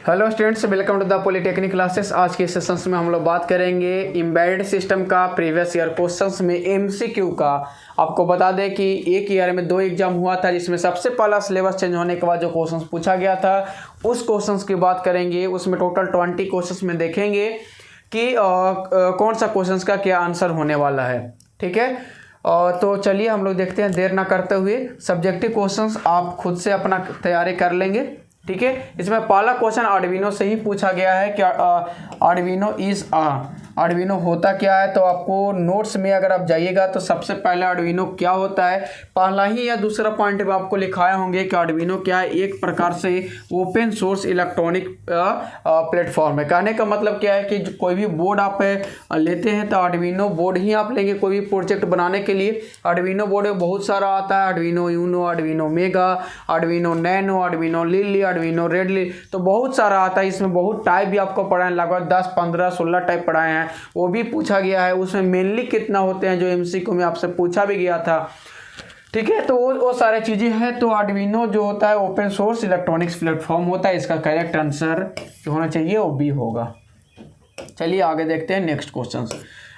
Hello students, welcome to the polytechnic classes. आज के sessions में हम लोग बात करेंगे एम्बेडेड सिस्टम का प्रीवियस ईयर क्वेश्चंस में एमसीक्यू का। आपको बता दें कि एक ईयर में 2 एग्जाम हुआ था, जिसमें सबसे पहला सिलेबस चेंज होने के बाद जो क्वेश्चंस पूछा गया था उस क्वेश्चंस की बात करेंगे। उसमें टोटल 20 क्वेश्चंस में देखेंगे कि कौन सा क्वेश्चंस का क्या आंसर होने वाला है। ठीक है, तो चलिए हम लोग देखते हैं, देर ना करते हुए। सब्जेक्टिव क्वेश्चंस आप खुद से अपना तैयारी कर लेंगे। ठीक है, इसमें पहला क्वेश्चन आर्डिनो से ही पूछा गया है कि आर्डिनो होता क्या है। तो आपको नोट्स में अगर आप जाइएगा तो सबसे पहले आर्डिनो क्या होता है, पहला ही या दूसरा पॉइंट में आपको लिखाए होंगे कि आर्डिनो क्या है। एक प्रकार से ओपन सोर्स इलेक्ट्रॉनिक प्लेटफॉर्म है। कहने का मतलब क्या है कि कोई भी बोर्ड आप लेते हैं तो आर्डिनो बोर्ड ही आप लेंगे कोई भी प्रोजेक्ट बनाने के लिए। आर्डिनो बोर्ड में बहुत सारा आता है, Arduino Uno, Arduino Mega, Arduino Nano, Arduino Lily, Arduino रेडली, तो बहुत सारा आता है। इसमें बहुत टाइप भी आपको पढ़ाए हैं, लगभग 10, 15, 16 टाइप पढ़ाए हैं, वो भी पूछा गया है। उसमें मेनली कितना होते हैं जो एमसीक्यू में आपसे पूछा भी गया था। ठीक है, तो वो सारी चीज़ें हैं। तो आर्डिनो जो होता है ओपन सोर्स इलेक्ट्रॉनिक्स प्लेटफॉर्म होता है। इसका करेक्ट आंसर जो होना चाहिए वो बी होगा। चलिए आगे देखते हैं नेक्स्ट क्वेश्चन।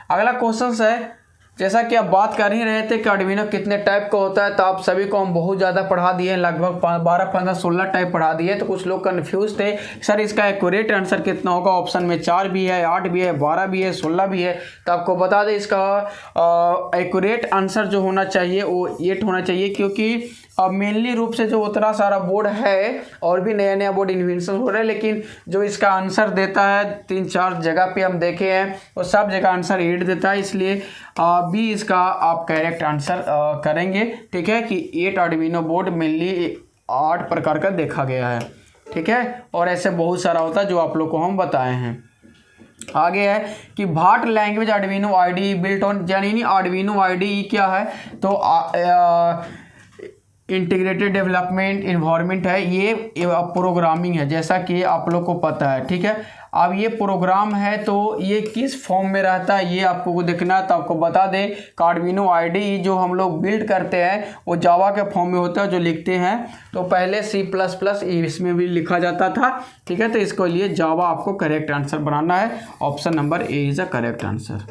अगला क्वेश्चन है, जैसा कि आप बात कर ही रहे थे कि आर्डिनो कितने टाइप का होता है, तो आप सभी को हम बहुत ज़्यादा पढ़ा दिए, लगभग 12, 15, 16 टाइप पढ़ा दिए। तो कुछ लोग कन्फ्यूज थे सर इसका एक्यूरेट आंसर कितना होगा। ऑप्शन में 4 भी है, 8 भी है, 12 भी है, 16 भी है। तो आपको बता दें इसका एक्यूरेट आंसर जो होना चाहिए वो 8 होना चाहिए, क्योंकि अब मेनली रूप से जो उतना सारा बोर्ड है और भी नया नया बोर्ड इन्वेंशन हो रहा है, लेकिन जो इसका आंसर देता है 3-4 जगह पे हम देखे हैं वो सब जगह आंसर 8 देता है। इसलिए भी इसका आप करेक्ट आंसर करेंगे। ठीक है, कि 8 आर्डिनो बोर्ड मेनली 8 प्रकार का देखा गया है। ठीक है, और ऐसे बहुत सारा होता है जो आप लोग को हम बताए हैं। आगे है कि what language Arduino IDE built on, यानी आर्डिनो आईडीई क्या है, तो इंटीग्रेटेड डेवलपमेंट इन्वायरमेंट है। ये प्रोग्रामिंग है, जैसा कि आप लोग को पता है। ठीक है, अब ये प्रोग्राम है तो ये किस फॉर्म में रहता है ये आपको देखना है। तो आपको बता दें आर्डिनो आईडीई जो हम लोग बिल्ड करते हैं वो जावा के फॉर्म में होता है, जो लिखते हैं। तो पहले C++ इसमें भी लिखा जाता था। ठीक है, तो इसको लिए जावा आपको करेक्ट आंसर बनाना है। Option number A is a correct answer.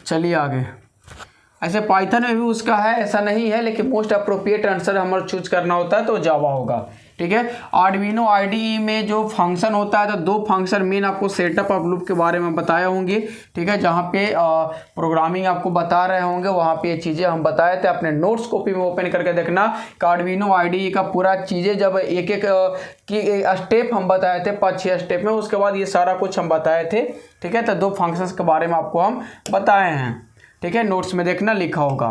चलिए आगे। ऐसे पाइथन में भी उसका है, ऐसा नहीं है, लेकिन मोस्ट अप्रोप्रिएट आंसर हमारा चूज करना होता है तो जावा होगा। ठीक है, आर्डिनो आईडीई में जो फंक्शन होता है तो 2 फंक्शन मेन आपको सेटअप ऑफ लूप के बारे में बताए होंगे। ठीक है, जहाँ पे प्रोग्रामिंग आपको बता रहे होंगे वहाँ पे ये चीज़ें हम बताए थे। अपने नोट्स कॉपी में ओपन करके देखना कि आर्डिनो आईडीई का पूरा चीज़ें जब एक एक की स्टेप हम बताए थे 5-6 स्टेप में, उसके बाद ये सारा कुछ हम बताए थे। ठीक है, तो 2 फंक्शंस के बारे में आपको हम बताए हैं। ठीक है, नोट्स में देखना लिखा होगा।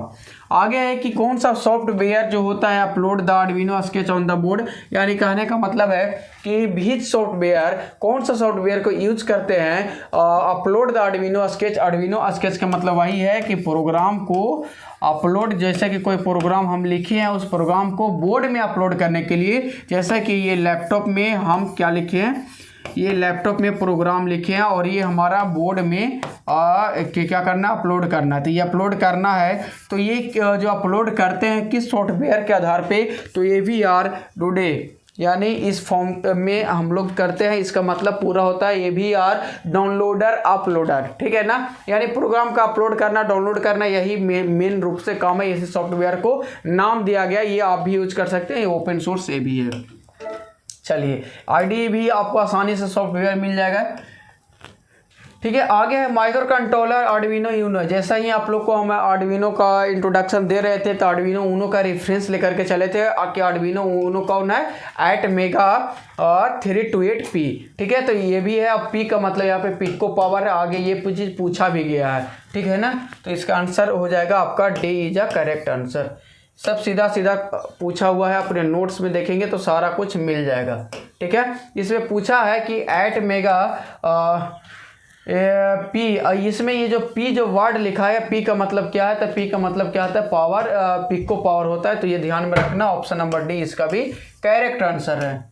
आगे है कि कौन सा सॉफ्टवेयर जो होता है upload the Arduino sketch on the board, यानी कहने का मतलब है कि विच सॉफ्टवेयर, कौन सा सॉफ्टवेयर को यूज करते हैं upload the Arduino sketch. Arduino sketch का मतलब वही है कि प्रोग्राम को अपलोड, जैसे कि कोई प्रोग्राम हम लिखे हैं उस प्रोग्राम को बोर्ड में अपलोड करने के लिए। जैसे कि ये लैपटॉप में हम क्या लिखे हैं, ये लैपटॉप में प्रोग्राम लिखे हैं और ये हमारा बोर्ड में क्या करना, अपलोड करना है। तो ये अपलोड करना है, तो ये जो अपलोड करते हैं किस सॉफ्टवेयर के आधार पे, तो AVR टुडे, यानी इस फॉर्म में हम लोग करते हैं। इसका मतलब पूरा होता है AVR डाउनलोडर अपलोडर। ठीक है ना, यानी प्रोग्राम का अपलोड करना, डाउनलोड करना, यही मेन रूप से काम है। इसी सॉफ्टवेयर को नाम दिया गया, ये आप भी यूज कर सकते हैं, ये ओपन सोर्स से भी है। चलिए आईडीई भी आपको आसानी से सॉफ्टवेयर मिल जाएगा। ठीक है, आगे है माइक्रो कंट्रोलर आर्डिनो यूनो। जैसा ही आप लोग को हम आर्डिनो का इंट्रोडक्शन दे रहे थे तो आर्डिनो यूनो का रेफरेंस लेकर के चले थे कि आर्डिनो यूनो कौन है, 8 मेगा और 328P। ठीक है, तो ये भी है। अब P का मतलब यहाँ पे पिको पावर है। आगे ये चीज पूछा भी गया है। ठीक है ना, तो इसका आंसर हो जाएगा आपका D is a correct answer. सब सीधा सीधा पूछा हुआ है, अपने नोट्स में देखेंगे तो सारा कुछ मिल जाएगा। ठीक है, इसमें पूछा है कि 8 मेगा P, इसमें ये जो P जो वर्ड लिखा है, P का मतलब क्या है, तो P का मतलब क्या होता है, पावर, पिको पावर होता है। तो ये ध्यान में रखना, ऑप्शन नंबर डी इसका भी करेक्ट आंसर है।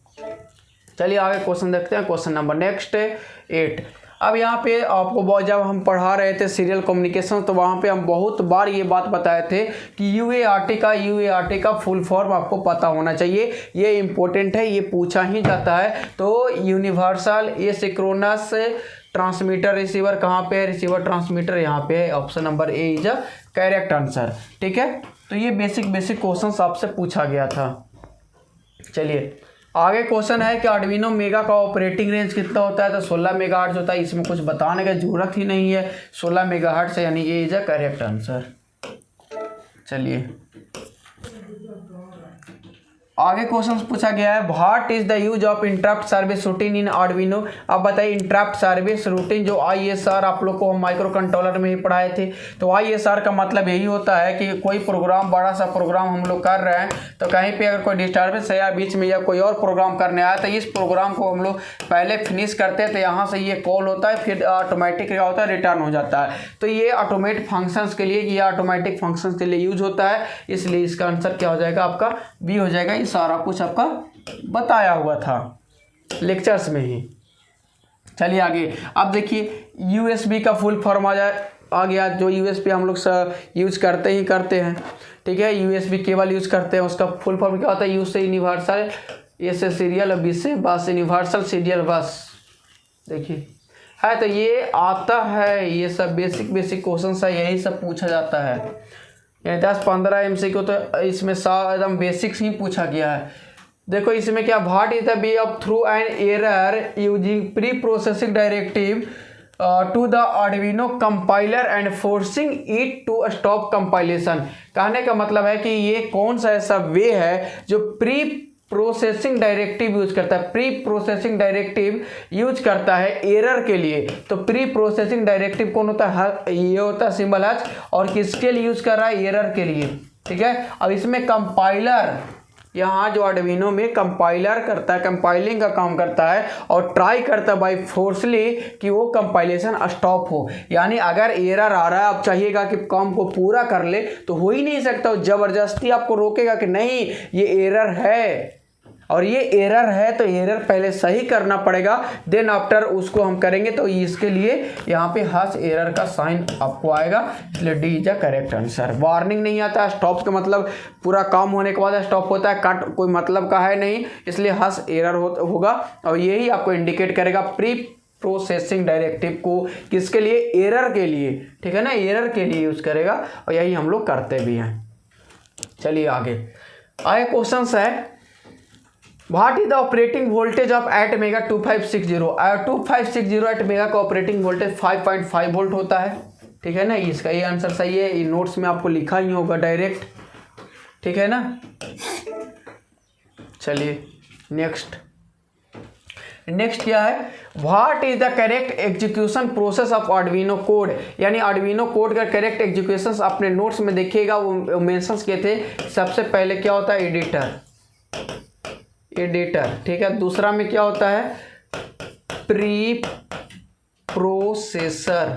चलिए आगे क्वेश्चन देखते हैं। Question number next 8। अब यहाँ पे आपको बहुत, जब हम पढ़ा रहे थे सीरियल कम्युनिकेशन तो वहाँ पे हम बहुत बार ये बात बताए थे कि यूएआरटी का फुल फॉर्म आपको पता होना चाहिए, ये इम्पोर्टेंट है, ये पूछा ही जाता है। तो यूनिवर्सल एसिंक्रोनस ट्रांसमीटर रिसीवर कहाँ पे है, रिसीवर ट्रांसमीटर यहाँ पे है, option number A is a correct answer. ठीक है, तो ये बेसिक क्वेश्चंस आपसे पूछा गया था। चलिए आगे क्वेश्चन है कि आर्डुइनो मेगा का ऑपरेटिंग रेंज कितना होता है, तो 16 मेगाहर्ट्ज होता है। इसमें कुछ बताने की जरूरत ही नहीं है, 16 मेगाहर्ट्ज यानी ए इज अ करेक्ट आंसर। चलिए आगे क्वेश्चन पूछा गया है, what is the use of interrupt service routine in Arduino. अब बताइए इंटरप्ट सर्विस रूटीन जो ISR आप लोग को हम माइक्रो कंट्रोलर में ही पढ़ाए थे, तो ISR का मतलब यही होता है कि कोई प्रोग्राम, बड़ा सा प्रोग्राम हम लोग कर रहे हैं तो कहीं पे अगर कोई डिस्टर्बेंस है या बीच में या कोई और प्रोग्राम करने आया तो इस प्रोग्राम को हम लोग पहले फिनिश करते हैं, तो यहाँ से ये कॉल होता है, फिर ऑटोमेटिक क्या होता है, रिटर्न हो जाता है। तो ये ऑटोमेटिक फंक्शंस के लिए, ये ऑटोमेटिक फंक्शंस के लिए यूज होता है, इसलिए इसका आंसर क्या हो जाएगा, आपका बी हो जाएगा। सारा कुछ आपका बताया हुआ था लेक्चर्स में ही। चलिए आगे, अब देखिए USB का फुल फॉर्म आ गया, जो USB हम लोग यूज करते हैं। ठीक है, USB केबल यूज करते हैं, उसका फुल फॉर्म क्या होता है, यू से यूनिवर्सल, ए से सीरियल, बी से बस, यूनिवर्सल सीरियल बस। देखिए है, तो ये आता है, ये सब बेसिक क्वेश्चन है, यही सब पूछा जाता है। यानी 10-15 MCQ तो इसमें एकदम बेसिक्स ही पूछा गया है। देखो इसमें क्या, what is the way of through and error using pre processing directive to the Arduino compiler and forcing it to stop compilation. कहने का मतलब है कि ये कौन सा ऐसा वे है जो प्री प्रोसेसिंग डायरेक्टिव यूज करता है, प्री प्रोसेसिंग डायरेक्टिव यूज करता है एरर के लिए। तो प्री प्रोसेसिंग डायरेक्टिव कौन होता है, ये होता है सिंबल H, और किसके लिए यूज कर रहा है, एरर के लिए। ठीक है, अब इसमें कंपाइलर, यहाँ जो आर्डुइनो में कंपाइलर करता है, कंपाइलिंग का काम करता है और ट्राई करता है बाय फोर्सली कि वो कंपाइलेशन स्टॉप हो। यानी अगर एरर आ रहा है, आप चाहिएगा कि काम को पूरा कर ले तो हो ही नहीं सकता, जबरदस्ती आपको रोकेगा कि नहीं ये एरर है, और ये एरर है तो एरर पहले सही करना पड़ेगा, देन आफ्टर उसको हम करेंगे। तो इसके लिए यहाँ पे हस एरर का साइन आपको आएगा, इसलिए D is a correct answer. Warning नहीं आता, स्टॉप का मतलब पूरा काम होने के बाद स्टॉप होता है, कट कोई मतलब का है नहीं, इसलिए हस एरर होगा, और यही आपको इंडिकेट करेगा प्री प्रोसेसिंग डायरेक्टिव को किसके लिए, एरर के लिए। ठीक है ना, एरर के लिए यूज करेगा, और यही हम लोग करते भी हैं। चलिए आगे क्वेश्चन है, what is the operating voltage of ATmega 2560 ATmega का ऑपरेटिंग वोल्टेज 5.5 वोल्ट होता है। ठीक है ना, इसका ये आंसर सही है, ये नोट्स में आपको लिखा ही होगा डायरेक्ट। ठीक है ना, चलिए नेक्स्ट क्या है, what is the correct execution process of Arduino code. यानी आर्डुइनो कोड का करेक्ट एग्जीक्यूशन अपने नोट्स में देखिएगा, वो मेंशंस किए थे। सबसे पहले क्या होता है, एडिटर। ठीक है, दूसरा में क्या होता है, प्री प्रोसेसर,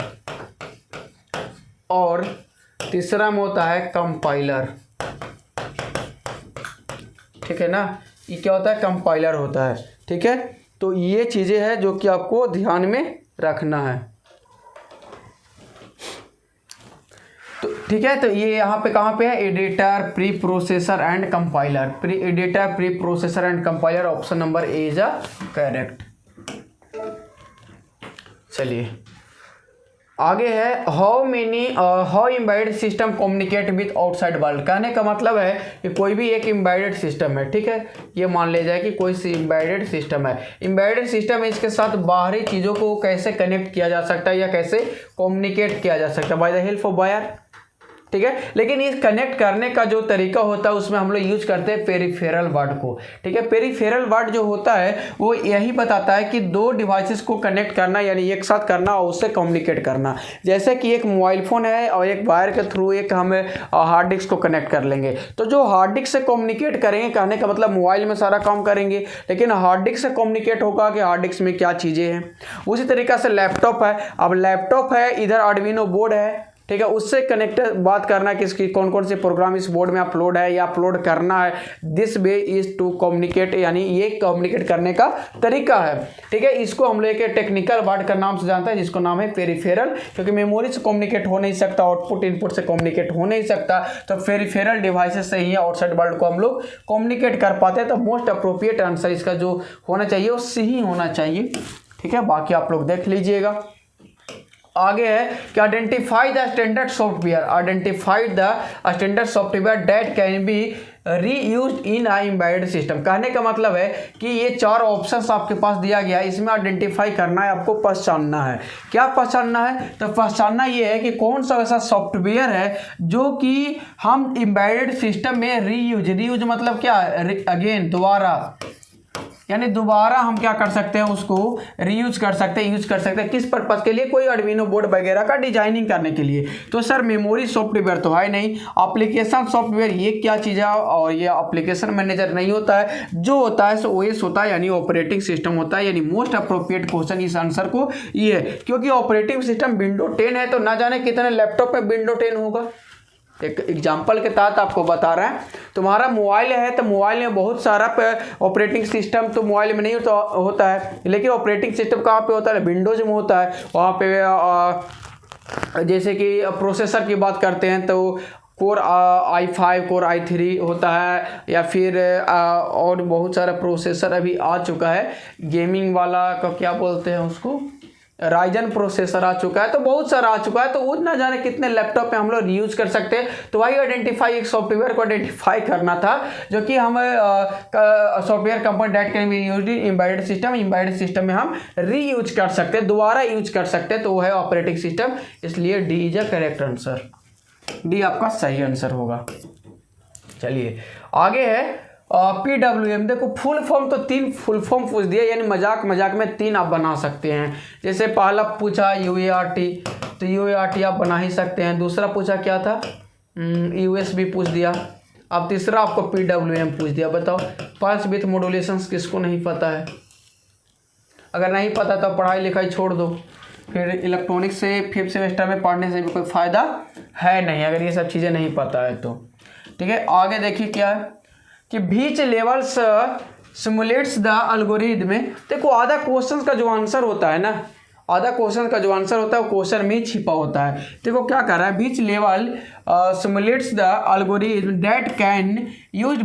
और तीसरा में होता है कंपाइलर। ठीक है ना, ये क्या होता है, कंपाइलर होता है। ठीक है, तो ये चीजें हैं जो कि आपको ध्यान में रखना है। तो ठीक है, तो ये यहाँ पे कहाँ पे है, editor, pre processor and compiler. Editor, pre processor and compiler, option number A is correct. चलिए आगे है, how embedded system communicate with outside world. कहने का मतलब है कि कोई भी एक एम्बेडेड सिस्टम है। ठीक है, ये मान लिया जाए कि कोई सी एम्बेडेड सिस्टम है, एम्बेडेड सिस्टम है, इसके साथ बाहरी चीज़ों को कैसे कनेक्ट किया जा सकता है या कैसे कम्युनिकेट किया जा सकता है, by the help of wire. ठीक है, लेकिन इस कनेक्ट करने का जो तरीका होता है उसमें हम लोग यूज करते हैं पेरिफेरल वर्ड को। ठीक है, पेरिफेरल वर्ड जो होता है वो यही बताता है कि दो डिवाइसेस को कनेक्ट करना, यानी एक साथ करना और उससे कम्युनिकेट करना। जैसे कि एक मोबाइल फ़ोन है और एक वायर के थ्रू एक हमें हार्ड डिस्क को कनेक्ट कर लेंगे, तो जो हार्ड डिस्क से कम्युनिकेट करेंगे, कहने का मतलब मोबाइल में सारा काम करेंगे, लेकिन हार्ड डिस्क से कम्युनिकेट होगा कि हार्ड डिस्क में क्या चीज़ें हैं। उसी तरीक़े से लैपटॉप है, अब लैपटॉप है, इधर आर्डुइनो बोर्ड है। ठीक है, उससे कनेक्टेड बात करना कि इसकी कौन कौन से प्रोग्राम इस बोर्ड में अपलोड है या अपलोड करना है। This way is to communicate, यानी ये कम्युनिकेट करने का तरीका है। ठीक है, इसको हम लोग एक टेक्निकल वर्ड का नाम से जानते हैं जिसको नाम है पेरिफेरल, क्योंकि मेमोरी से कम्युनिकेट हो नहीं सकता, आउटपुट इनपुट से कम्युनिकेट हो नहीं सकता, तो पेरिफेरल डिवाइसेस से ही आउटसाइड वर्ल्ड को हम लोग कम्युनिकेट कर पाते हैं। तो मोस्ट अप्रोप्रिएट आंसर इसका जो होना चाहिए वो सी ही होना चाहिए। ठीक है, बाकी आप लोग देख लीजिएगा। आगे है कि identify the standard software, identify the standard software that can be reused in a embedded system. कहने का मतलब है कि ये 4 ऑप्शंस आपके पास दिया गया है, इसमें आइडेंटिफाई करना है, आपको पहचानना है। क्या पहचानना है? तो पहचानना ये है कि कौन सा ऐसा सॉफ्टवेयर है जो कि हम एम्बेडेड सिस्टम में रीयूज मतलब क्या है? अगेन, दोबारा, यानी दोबारा हम क्या कर सकते हैं, उसको रीयूज कर सकते हैं, यूज कर सकते हैं। किस पर्पज़ के लिए? कोई आर्डिनो बोर्ड वगैरह का डिजाइनिंग करने के लिए। तो सर मेमोरी सॉफ्टवेयर तो है नहीं, एप्लीकेशन सॉफ्टवेयर ये क्या चीज़ है? और ये एप्लीकेशन मैनेजर नहीं होता है, जो होता है सो ओएस होता है, यानी ऑपरेटिंग सिस्टम होता है। यानी मोस्ट अप्रोप्रिएट क्वेश्चन इस आंसर को ये है, क्योंकि ऑपरेटिंग सिस्टम विंडो 10 है, तो ना जाने कितने लैपटॉप में विंडो 10 होगा। एक एग्जाम्पल के तहत आपको बता रहे हैं, तुम्हारा मोबाइल है तो मोबाइल में बहुत सारा ऑपरेटिंग सिस्टम तो मोबाइल में नहीं होता है, लेकिन ऑपरेटिंग सिस्टम कहाँ पे होता है? विंडोज में होता है। वहाँ पे जैसे कि प्रोसेसर की बात करते हैं तो कोर i5 कोर i3 होता है, या फिर और बहुत सारा प्रोसेसर अभी आ चुका है, गेमिंग वाला का क्या बोलते हैं उसको, राइजन प्रोसेसर आ चुका है, तो बहुत सारा आ चुका है। तो वो ना जाने कितने लैपटॉप पे हम लोग रीयूज कर सकते हैं। तो वही आइडेंटिफाई, एक सॉफ्टवेयर को आइडेंटिफाई करना था जो कि हम software component that can be used in embedded system, embedded system में हम रीयूज कर सकते हैं, दोबारा यूज कर सकते हैं, तो वो है ऑपरेटिंग सिस्टम। इसलिए D is a correct answer, D आपका सही आंसर होगा। चलिए आगे है PWM। देखो फुल फॉर्म तो 3 फुल फॉर्म पूछ दिया, यानी मजाक मजाक में 3 आप बना सकते हैं। जैसे पहला पूछा UART, तो UART आप बना ही सकते हैं। दूसरा पूछा क्या था, USB पूछ दिया। अब तीसरा आपको PWM पूछ दिया। बताओ पल्स विथ मॉड्यूलेशंस किसको नहीं पता है? अगर नहीं पता तो पढ़ाई लिखाई छोड़ दो, फिर इलेक्ट्रॉनिक्स से 5th सेमेस्टर में पढ़ने से भी कोई फ़ायदा है नहीं अगर ये सब चीज़ें नहीं पता है तो। ठीक है, आगे देखिए क्या है कि बीच लेवल्स सिमुलेट्स द एल्गोरिथम। देखो आधा क्वेश्चन का जो आंसर होता है ना, आधा क्वेश्चन का जो आंसर होता है वो क्वेश्चन में छिपा होता है। देखो क्या कर रहा है, which level simulates the algorithm that can use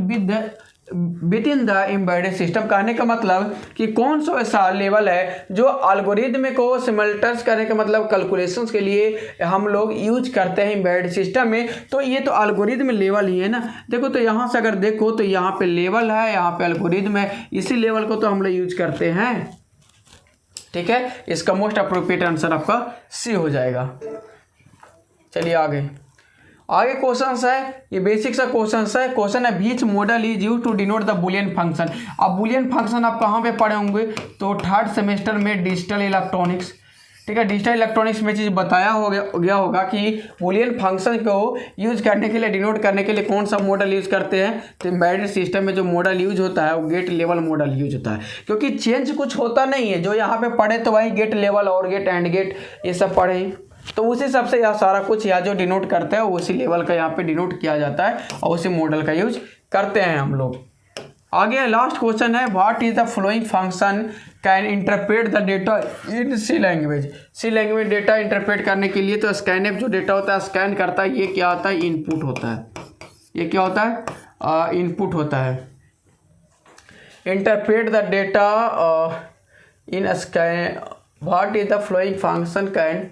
with in the embedded system. कहने का मतलब कि कौन सा ऐसा लेवल है जो एल्गोरिथम को सिमल्टेनियस करने का मतलब कैलकुलेशंस के लिए हम लोग यूज करते हैं एम्बेडेड सिस्टम में। तो ये तो एल्गोरिथम लेवल ही है ना। देखो तो यहाँ से अगर देखो तो यहाँ पे लेवल है, यहाँ पे एल्गोरिथम है, इसी लेवल को तो हम लोग यूज करते हैं। ठीक है, इसका मोस्ट अप्रोप्रिएट आंसर आपका सी हो जाएगा। चलिए आगे क्वेश्चन है, ये बेसिक सा क्वेश्चन है। क्वेश्चन है which model is use to denote the Boolean function. अब बुलियन फंक्शन आप कहाँ पे पढ़े होंगे? तो 3rd सेमेस्टर में डिजिटल इलेक्ट्रॉनिक्स। ठीक है, डिजिटल इलेक्ट्रॉनिक्स में चीज़ बताया गया होगा कि बुलियन फंक्शन को यूज करने के लिए, डिनोट करने के लिए कौन सा मॉडल यूज करते हैं? तो एम्बेडेड सिस्टम में जो मॉडल यूज होता है वो गेट लेवल मॉडल यूज होता है, क्योंकि चेंज कुछ होता नहीं है। जो यहाँ पे पढ़े तो वही गेट लेवल और गेट एंड गेट ये सब पढ़े, तो उसी हिसाब से यह सारा कुछ यहाँ जो डिनोट करते हैं उसी लेवल का यहाँ पे डिनोट किया जाता है और उसी मॉडल का यूज करते हैं हम लोग। आगे लास्ट क्वेश्चन है, what is the following function can interpret the data in C language. C language data interpret करने के लिए तो स्कैनएफ जो डेटा होता है स्कैन करता है, ये क्या होता है? इनपुट होता है। ये क्या होता है? इनपुट होता है। Interpret the data in scan, what is the following function can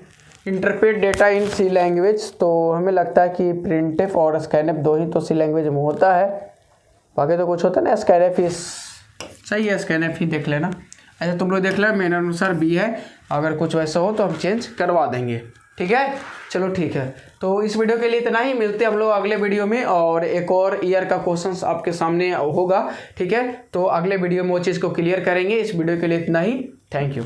interpret data in C language. तो हमें लगता है कि प्रिंटफ और स्कैनएफ दो ही तो सी लैंग्वेज में होता है, बाकी तो कुछ होता है ना। स्कैनएफ ही सही है, स्कैनएफ ही देख लेना। ऐसा तुम लोग देख लेना, मेरे अनुसार बी है। अगर कुछ वैसा हो तो हम चेंज करवा देंगे। ठीक है, चलो ठीक है। तो इस वीडियो के लिए इतना ही, मिलते हैं हम लोग अगले वीडियो में, और एक और ईयर का क्वेश्चंस आपके सामने होगा। ठीक है, तो अगले वीडियो में वो चीज़ को क्लियर करेंगे। इस वीडियो के लिए इतना ही, थैंक यू।